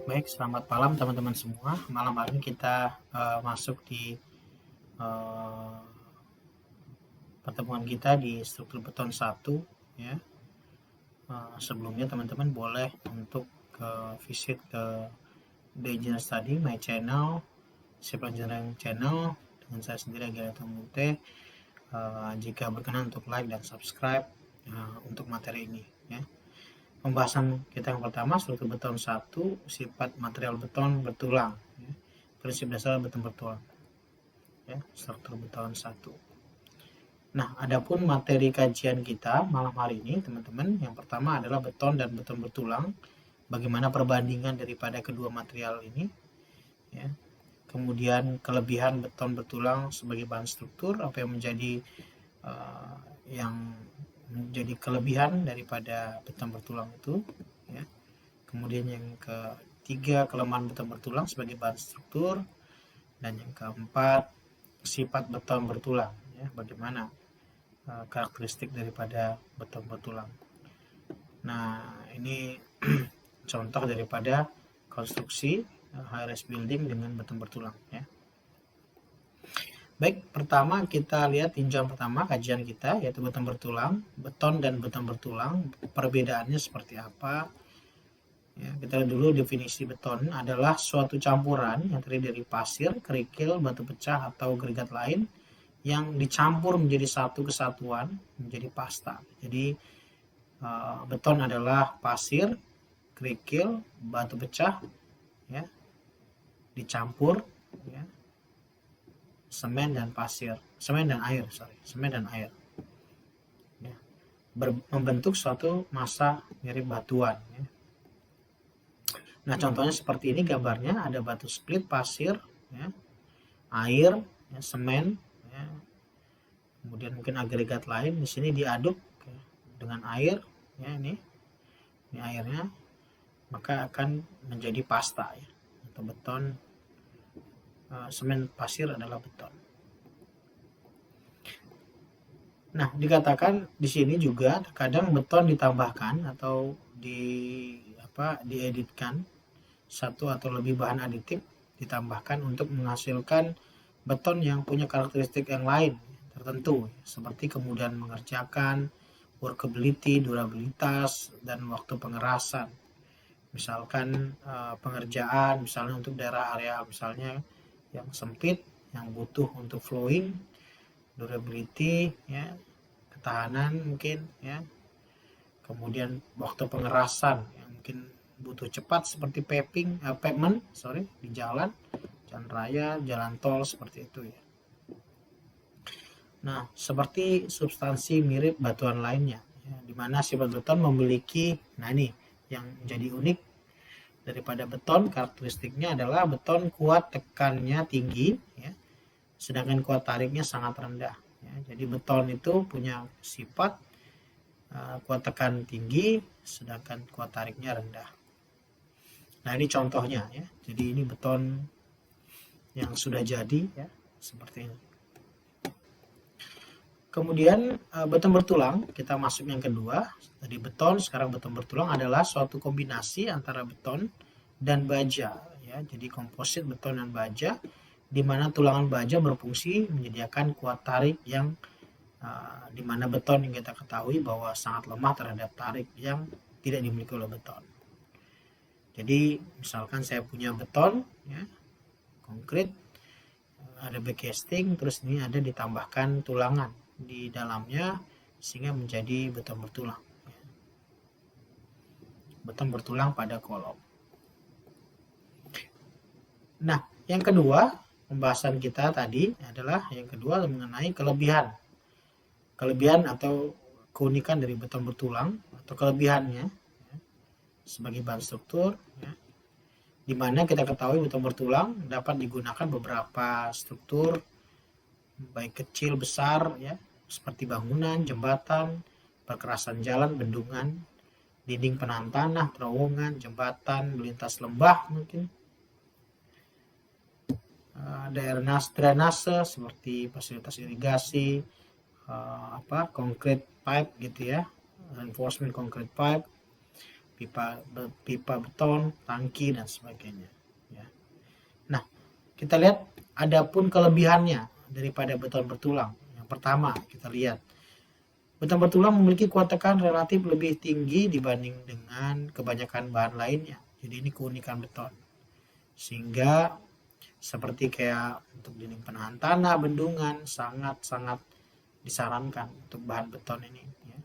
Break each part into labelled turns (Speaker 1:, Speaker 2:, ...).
Speaker 1: Baik, selamat malam teman-teman semua. Malam hari ini kita masuk di eh, pertemuan kita di struktur beton 1 ya. Sebelumnya teman-teman boleh untuk visit ke The Engineer Study my channel, Civil Engineering channel dengan saya sendiri Gerardo Munte. Jika berkenan untuk like dan subscribe untuk materi ini ya. Pembahasan kita yang pertama, struktur beton 1, sifat material beton bertulang ya. Prinsip dasar beton bertulang ya, struktur beton 1. Nah, adapun materi kajian kita malam hari ini teman-teman, yang pertama adalah beton dan beton bertulang, bagaimana perbandingan daripada kedua material ini ya. Kemudian kelebihan beton bertulang sebagai bahan struktur, apa yang menjadi kelebihan daripada beton bertulang itu ya. Kemudian yang ketiga, kelemahan beton bertulang sebagai bahan struktur, dan yang keempat, sifat beton bertulang ya, bagaimana karakteristik daripada beton bertulang. Nah, ini contoh daripada konstruksi high-rise building dengan beton bertulang ya. Baik, pertama kita lihat tinjauan pertama kajian kita, yaitu beton bertulang, beton dan beton bertulang, perbedaannya seperti apa. Ya, kita lihat dulu definisi beton adalah suatu campuran yang terdiri dari pasir, kerikil, batu pecah atau agregat lain yang dicampur menjadi satu kesatuan menjadi pasta. Jadi beton adalah pasir, kerikil, batu pecah ya, dicampur ya, semen dan air ya, membentuk suatu massa mirip batuan ya. Nah, contohnya seperti ini gambarnya, ada batu split, pasir ya, air ya, semen ya, kemudian mungkin agregat lain. Di sini diaduk ya, dengan air ya, ini airnya, maka akan menjadi pasta ya, atau beton. Semen, pasir adalah beton. Nah, dikatakan di sini juga terkadang beton ditambahkan atau dieditkan satu atau lebih bahan aditif ditambahkan untuk menghasilkan beton yang punya karakteristik yang lain tertentu, seperti kemudahan mengerjakan, workability, durabilitas, dan waktu pengerasan. Misalkan pengerjaan misalnya untuk daerah area misalnya yang sempit, yang butuh untuk flowing, durability ya, ketahanan mungkin ya. Kemudian waktu pengerasan yang mungkin butuh cepat seperti pavement di jalan raya, jalan tol, seperti itu ya. Nah, seperti substansi mirip batuan lainnya ya, di mana sifat beton memiliki, nah ini yang menjadi unik daripada beton, karakteristiknya adalah beton kuat tekannya tinggi ya, sedangkan kuat tariknya sangat rendah ya. Jadi beton itu punya sifat kuat tekan tinggi sedangkan kuat tariknya rendah. Nah, ini contohnya ya. Jadi ini beton yang sudah jadi ya, seperti ini. Kemudian beton bertulang, kita masuk yang kedua. Tadi beton, sekarang beton bertulang adalah suatu kombinasi antara beton dan baja ya. Jadi komposit beton dan baja, di mana tulangan baja berfungsi menyediakan kuat tarik yang di mana beton yang kita ketahui bahwa sangat lemah terhadap tarik yang tidak dimiliki oleh beton. Jadi misalkan saya punya beton ya, konkret, ada backcasting, terus ini ada ditambahkan tulangan di dalamnya sehingga menjadi beton bertulang ya. Beton bertulang pada kolom. Nah, yang kedua pembahasan kita tadi adalah yang kedua mengenai kelebihan atau keunikan dari beton bertulang atau kelebihannya ya, sebagai bahan struktur ya, di mana kita ketahui beton bertulang dapat digunakan beberapa struktur baik kecil besar ya, seperti bangunan, jembatan, perkerasan jalan, bendungan, dinding penahan tanah, terowongan, jembatan, melintas lembah mungkin, daerah drainase seperti fasilitas irigasi, concrete pipe gitu ya, reinforcement concrete pipe, pipa beton, tangki dan sebagainya. Ya. Nah, kita lihat adapun kelebihannya daripada beton bertulang. Yang pertama kita lihat beton bertulang memiliki kuat tekan relatif lebih tinggi dibanding dengan kebanyakan bahan lainnya. Jadi ini keunikan beton. Sehingga seperti kayak untuk dinding penahan tanah, bendungan sangat-sangat disarankan untuk bahan beton ini. Ya.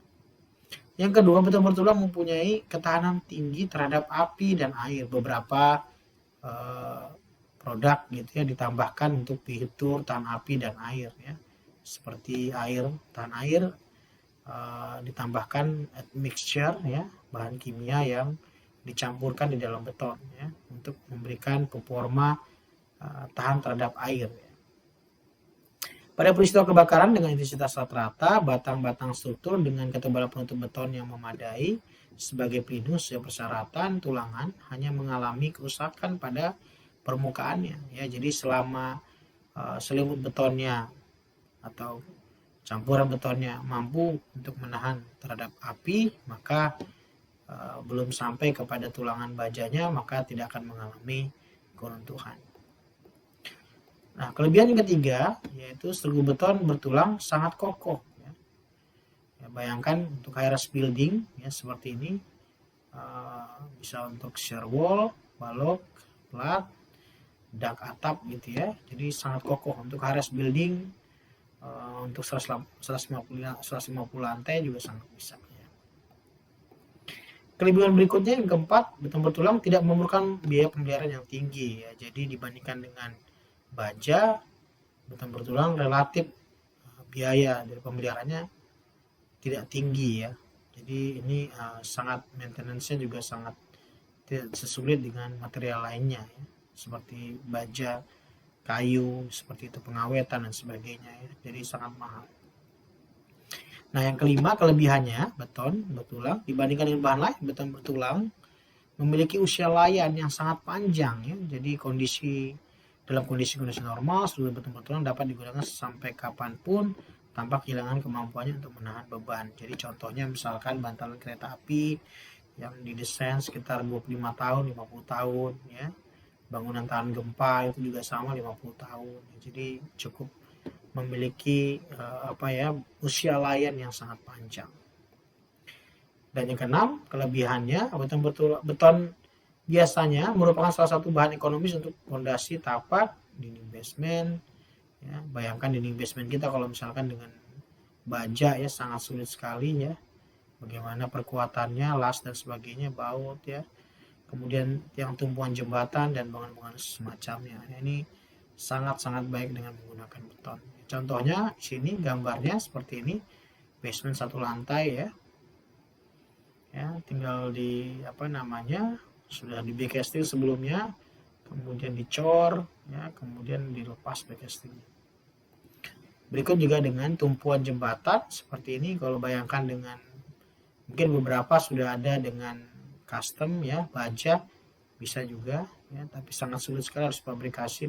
Speaker 1: Yang kedua, beton bertulang mempunyai ketahanan tinggi terhadap api dan air. Beberapa produk gitu ya ditambahkan untuk fitur tahan api dan air ya. Seperti air, tahan air ditambahkan mixture ya, bahan kimia yang dicampurkan di dalam beton ya untuk memberikan performa tahan terhadap air ya. Pada peristiwa kebakaran dengan intensitas rata-rata, batang-batang struktur dengan ketebalan penutup beton yang memadai sebagai pelindung sesuai persyaratan tulangan hanya mengalami kerusakan pada permukaannya ya. Jadi selama selimut betonnya atau campuran betonnya mampu untuk menahan terhadap api, maka belum sampai kepada tulangan bajanya, maka tidak akan mengalami keruntuhan. Nah, kelebihan yang ketiga yaitu struktur beton bertulang sangat kokoh. Ya, bayangkan untuk high rise building ya seperti ini, bisa untuk shear wall, balok, plat, dak atap gitu ya. Jadi sangat kokoh untuk high rise building. Untuk 150 lantai juga sangat bisa ya. Kelebihan berikutnya yang keempat, beton bertulang tidak memerlukan biaya pemeliharaan yang tinggi ya. Jadi dibandingkan dengan baja, beton bertulang relatif biaya dari pemeliharaannya tidak tinggi ya. Jadi ini sangat maintenance-nya juga sangat tidak sesulit dengan material lainnya ya. Seperti baja, kayu, seperti itu pengawetan dan sebagainya ya. Jadi sangat mahal. Nah, yang kelima kelebihannya beton bertulang dibandingkan dengan bahan lain, beton bertulang memiliki usia layan yang sangat panjang ya. Jadi dalam kondisi normal, struktur beton bertulang dapat digunakan sampai kapanpun tanpa kehilangan kemampuannya untuk menahan beban. Jadi contohnya misalkan bantalan kereta api yang didesain sekitar 25 tahun, 50 tahun ya. Bangunan tahan gempa itu juga sama 50 tahun. Jadi cukup memiliki usia layan yang sangat panjang. Dan yang keenam, kelebihannya beton biasanya merupakan salah satu bahan ekonomis untuk fondasi tapak, dinding basement. Ya, bayangkan dinding basement kita kalau misalkan dengan baja ya sangat sulit sekali ya. Bagaimana perkuatannya, las dan sebagainya, baut ya. Kemudian yang tumpuan jembatan dan bangunan-bangunan semacamnya. Ini sangat-sangat baik dengan menggunakan beton. Contohnya di sini gambarnya seperti ini, basement satu lantai ya. Ya, tinggal sudah di backcasting sebelumnya, kemudian dicor ya, kemudian dilepas backcasting. Berikut juga dengan tumpuan jembatan seperti ini. Kalau bayangkan dengan mungkin beberapa sudah ada dengan custom ya, baja bisa juga ya, tapi sangat sulit sekali harus fabrikasi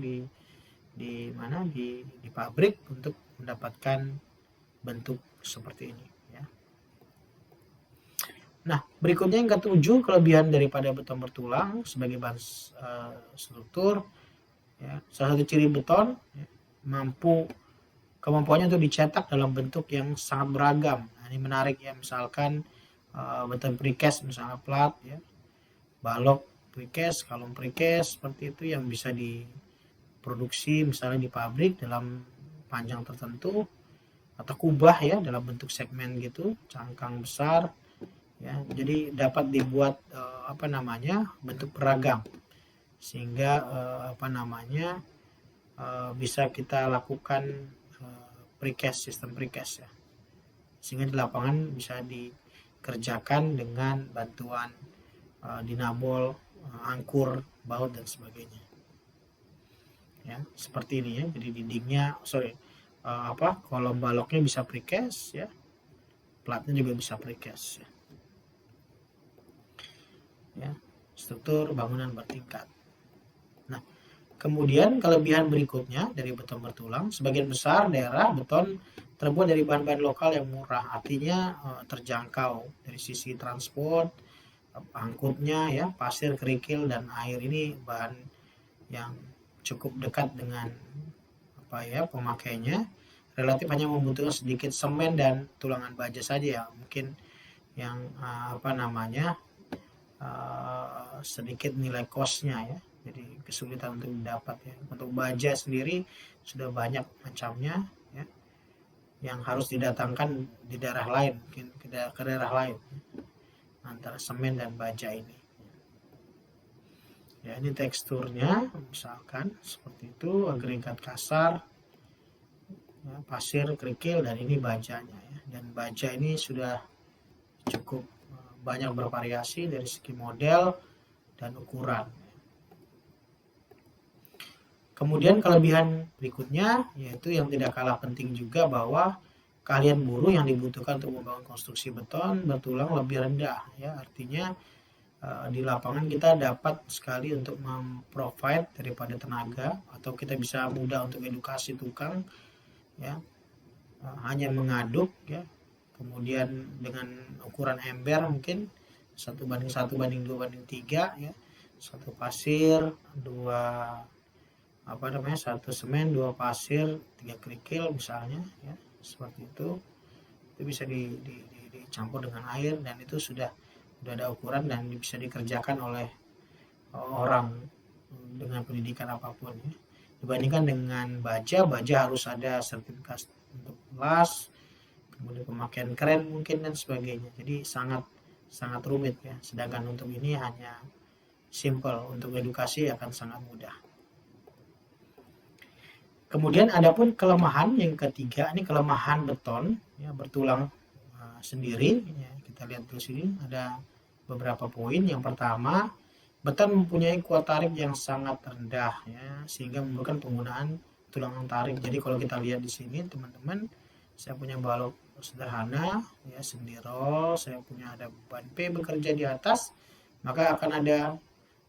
Speaker 1: di pabrik untuk mendapatkan bentuk seperti ini ya. Nah, berikutnya yang ketujuh, kelebihan daripada beton bertulang sebagai bahan struktur ya. Salah satu ciri beton ya, kemampuannya untuk dicetak dalam bentuk yang sangat beragam. Nah, ini menarik ya, misalkan beton precast misalnya plat ya, balok precast, kalung precast seperti itu yang bisa diproduksi misalnya di pabrik dalam panjang tertentu, atau kubah ya dalam bentuk segmen gitu, cangkang besar ya. Jadi dapat dibuat bentuk beragam sehingga bisa kita lakukan sistem precast ya, sehingga di lapangan bisa dikerjakan dengan bantuan dinabol, angkur, baut dan sebagainya ya, seperti ini ya. Jadi dindingnya kolom baloknya bisa precast ya, platnya juga bisa precast ya. Struktur bangunan bertingkat. Nah, kemudian kelebihan berikutnya dari beton bertulang, sebagian besar daerah beton terbuat dari bahan-bahan lokal yang murah, artinya terjangkau dari sisi transport, angkutnya ya, pasir, kerikil, dan air ini bahan yang cukup dekat dengan pemakainya. Relatif hanya membutuhkan sedikit semen dan tulangan baja saja ya, mungkin yang sedikit nilai kosnya ya, jadi kesulitan untuk didapat ya. Untuk baja sendiri sudah banyak macamnya ya, yang harus didatangkan di daerah lain, mungkin ke daerah lain antara semen dan baja ini ya. Ini teksturnya misalkan seperti itu, agregat kasar ya, pasir, kerikil, dan ini bajanya ya. Dan baja ini sudah cukup banyak bervariasi dari segi model dan ukuran. Kemudian kelebihan berikutnya yaitu yang tidak kalah penting juga, bahwa keahlian buruh yang dibutuhkan untuk membangun konstruksi beton bertulang lebih rendah ya. Artinya di lapangan kita dapat sekali untuk memprovide daripada tenaga, atau kita bisa mudah untuk edukasi tukang ya, hanya mengaduk ya, kemudian dengan ukuran ember mungkin 1:1:2:3 ya, 1 pasir, 1 semen, 2 pasir, 3 kerikil misalnya ya, seperti itu bisa dicampur dengan air, dan itu sudah ada ukuran dan bisa dikerjakan oleh orang dengan pendidikan apapun ya. Dibandingkan dengan baja harus ada sertifikat untuk las, kemudian pemakaian kren mungkin dan sebagainya. Jadi sangat rumit ya. Sedangkan untuk ini hanya simple, untuk edukasi akan sangat mudah. Kemudian adapun kelemahan yang ketiga, ini kelemahan beton ya, bertulang sendiri ya. Kita lihat dulu sini ada beberapa poin. Yang pertama, beton mempunyai kuat tarik yang sangat rendah ya, sehingga memerlukan penggunaan tulangan tarik. Jadi kalau kita lihat di sini teman-teman, saya punya balok sederhana ya, sendirol, saya punya ada beban P bekerja di atas, maka akan ada,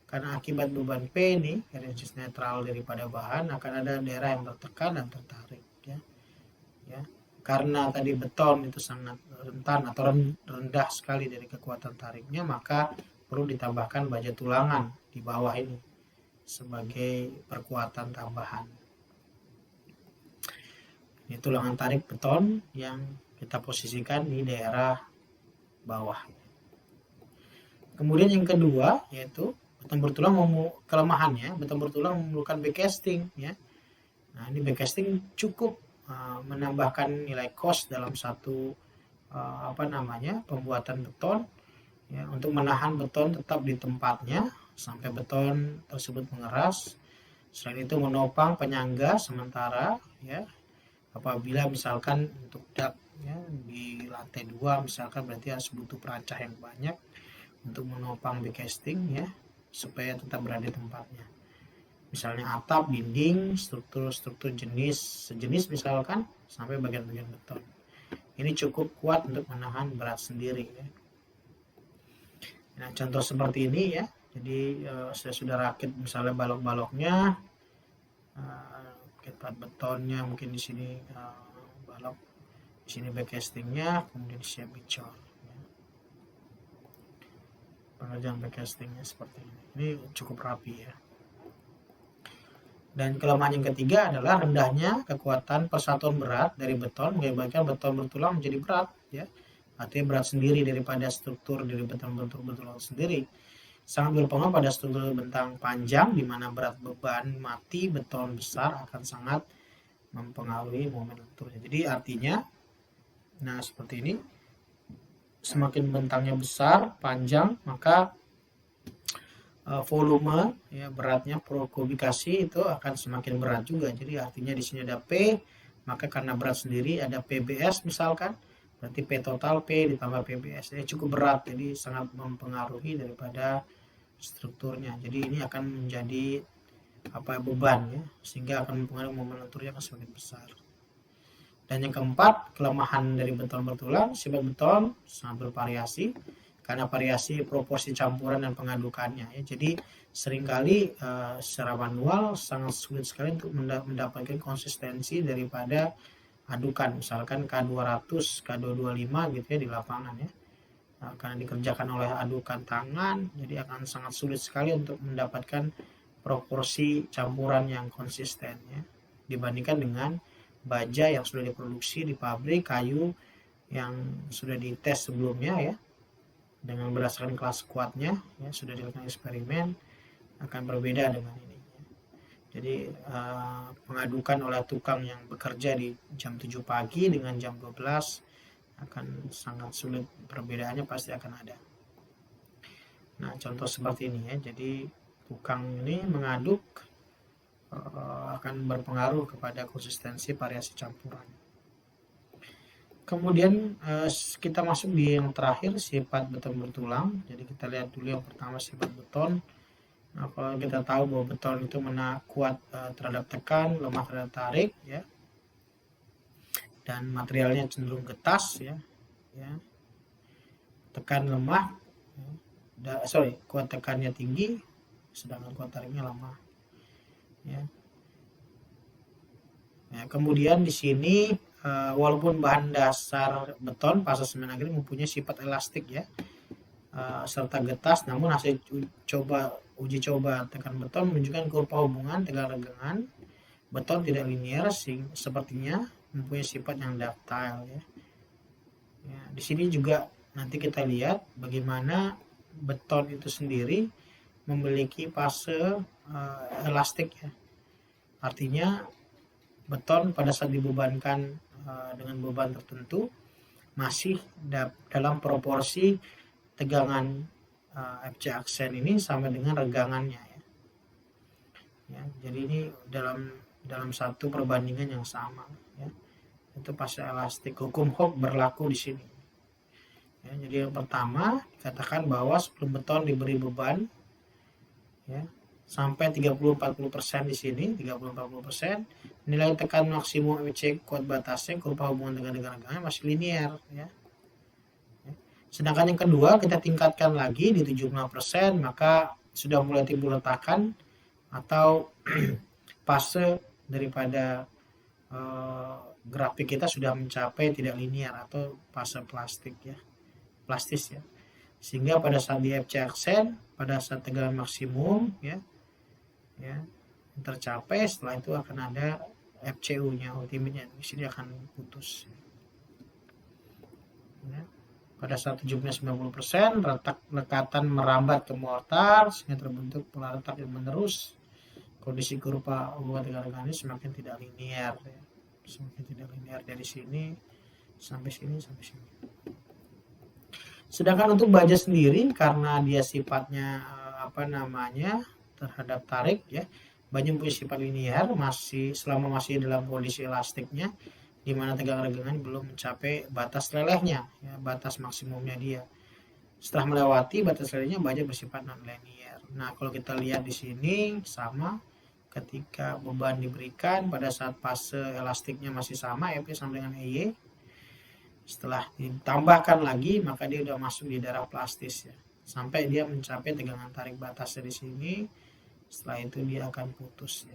Speaker 1: karena akibat beban P ini, resistance netral daripada bahan, akan ada daerah yang tertekan dan tertarik ya. Karena tadi beton itu sangat rentan atau rendah sekali dari kekuatan tariknya, maka perlu ditambahkan baja tulangan di bawah ini sebagai perkuatan tambahan. Ini tulangan tarik beton yang kita posisikan di daerah bawah. Kemudian yang kedua yaitu beton bertulang, kelemahannya beton bertulang memerlukan backcasting ya. Nah, ini backcasting cukup menambahkan nilai cost dalam satu pembuatan beton ya, untuk menahan beton tetap di tempatnya sampai beton tersebut mengeras. Selain itu menopang penyangga sementara ya, apabila misalkan untuk dak ya, di lantai 2 misalkan, berarti harus butuh perancah yang banyak untuk menopang backcasting ya, supaya tetap berada di tempatnya. Misalnya atap, dinding, struktur sejenis misalkan, sampai bagian-bagian beton. Ini cukup kuat untuk menahan berat sendiri ya. Nah, contoh seperti ini ya. Jadi saya sudah rakit misalnya balok-baloknya, plat betonnya mungkin di sini balok, di sini backcastingnya, kemudian siap dicor. Ya. Pengerjaan backcastingnya seperti ini. Ini cukup rapi ya. Dan kelemahan yang ketiga adalah rendahnya kekuatan persatuan berat dari beton, mengakibatkan beton bertulang menjadi berat ya. Artinya berat sendiri daripada struktur dari beton bertulang sendiri. Sangat berpengaruh pada struktur bentang panjang, di mana berat beban mati beton besar akan sangat mempengaruhi momen lenturnya. Jadi artinya, nah seperti ini, semakin bentangnya besar, panjang, maka volume ya, beratnya per kubikasi itu akan semakin berat juga. Jadi artinya di sini ada P, maka karena berat sendiri ada PBS misalkan, berarti P total P ditambah PBS. Ini cukup berat, jadi sangat mempengaruhi daripada strukturnya. Jadi ini akan menjadi beban ya, sehingga akan mempengaruhi momen lenturnya akan semakin besar. Dan yang keempat, kelemahan dari beton bertulang, sifat beton sangat bervariasi karena variasi proporsi campuran dan pengadukannya ya. Jadi seringkali secara manual sangat sulit sekali untuk mendapatkan konsistensi daripada adukan, misalkan K200, K225 gitu ya di lapangan ya. karena dikerjakan oleh adukan tangan, jadi akan sangat sulit sekali untuk mendapatkan proporsi campuran yang konsisten ya, dibandingkan dengan baja yang sudah diproduksi di pabrik, kayu yang sudah dites sebelumnya ya, dengan berdasarkan kelas kuatnya ya, sudah dilakukan eksperimen, akan berbeda dengan ini. Jadi pengadukan oleh tukang yang bekerja di jam 7 pagi dengan jam 12 akan sangat sulit, perbedaannya pasti akan ada. Nah, contoh seperti ini ya, jadi tukang ini mengaduk akan berpengaruh kepada konsistensi variasi campuran. Kemudian kita masuk di yang terakhir, sifat beton bertulang. Jadi kita lihat dulu yang pertama, sifat beton. Nah, kalau kita tahu bahwa beton itu kuat terhadap tekan, lemah terhadap tarik ya, dan materialnya cenderung getas ya, tekan lemah ya. Kuat tekannya tinggi, sedangkan kuat tariknya lemah ya. Kemudian di sini walaupun bahan dasar beton pasar semen agregat mempunyai sifat elastik ya, serta getas, namun hasil uji coba tekan beton menunjukkan kurva hubungan tegangan-regangan beton tidak linear, sepertinya mempunyai sifat yang ductile ya. Di sini juga nanti kita lihat bagaimana beton itu sendiri memiliki fase elastik ya. Artinya beton pada saat dibebankan dengan beban tertentu masih dalam proporsi tegangan FC aksen ini sama dengan regangannya ya. Jadi ini dalam satu perbandingan yang sama ya. Itu fase elastik. Hukum Hooke berlaku di sini. Ya, jadi yang pertama dikatakan bahwa sebelum beton diberi beban ya, sampai 30-40% di sini, 30-40%, nilai tekan maksimum MC kuat batasnya, kurva hubungan dengan tegangan masih linear ya. Sedangkan yang kedua kita tingkatkan lagi di 75%, maka sudah mulai timbul retakan atau fase daripada grafik kita sudah mencapai tidak linear atau fase plastis ya. Sehingga pada saat di FC aksen, pada saat tegangan maksimum ya tercapai, setelah itu akan ada FCU-nya, ultimate-nya, di sini akan putus ya. Pada saat 70-90%, lekatan merambat ke mortar sehingga terbentuk pola retak yang menerus. Kondisi kurva hubungan tegangan ini semakin tidak linear ya. Semakin tidak linear dari sini sampai sini sampai sini. Sedangkan untuk baja sendiri, karena dia sifatnya terhadap tarik ya, baja mempunyai sifat linear selama masih dalam kondisi elastiknya, di mana tegangan-regangan belum mencapai batas lelehnya ya, batas maksimumnya dia. Setelah melewati batas lelehnya, baja bersifat non-linear. Nah, kalau kita lihat di sini sama, ketika beban diberikan pada saat fase elastiknya masih sama, F sama dengan EY, setelah ditambahkan lagi maka dia udah masuk di daerah plastis ya, sampai dia mencapai tegangan tarik batasnya di sini. Setelah itu dia akan putus ya.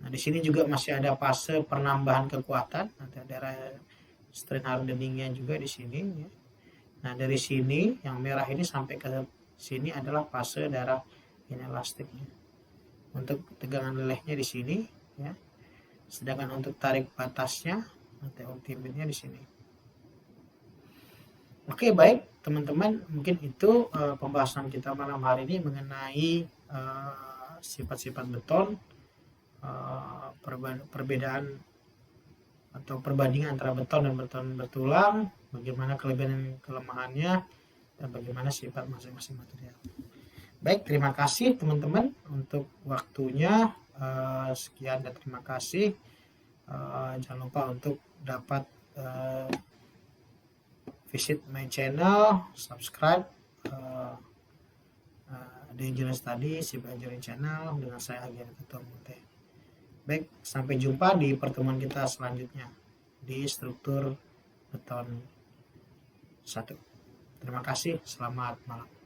Speaker 1: Nah, di sini juga masih ada fase penambahan kekuatan, ada daerah strain hardeningnya juga di sini ya. Nah, dari sini yang merah ini sampai ke sini adalah fase daerah inelastiknya. Untuk tegangan lelehnya di sini ya. Sedangkan untuk tarik batasnya atau ultimate-nya di sini. Oke, baik teman-teman, mungkin itu pembahasan kita malam hari ini mengenai sifat-sifat beton, perbedaan atau perbandingan antara beton dan beton bertulang, bagaimana kelebihan dan kelemahannya, dan bagaimana sifat masing-masing material. Baik, terima kasih teman-teman untuk waktunya. Sekian dan terima kasih. Jangan lupa untuk dapat visit my channel, subscribe The Engineering Study, Civil Engineering Channel dengan saya Agen Ketua Mute. Baik, sampai jumpa di pertemuan kita selanjutnya di struktur beton 1. Terima kasih, selamat malam.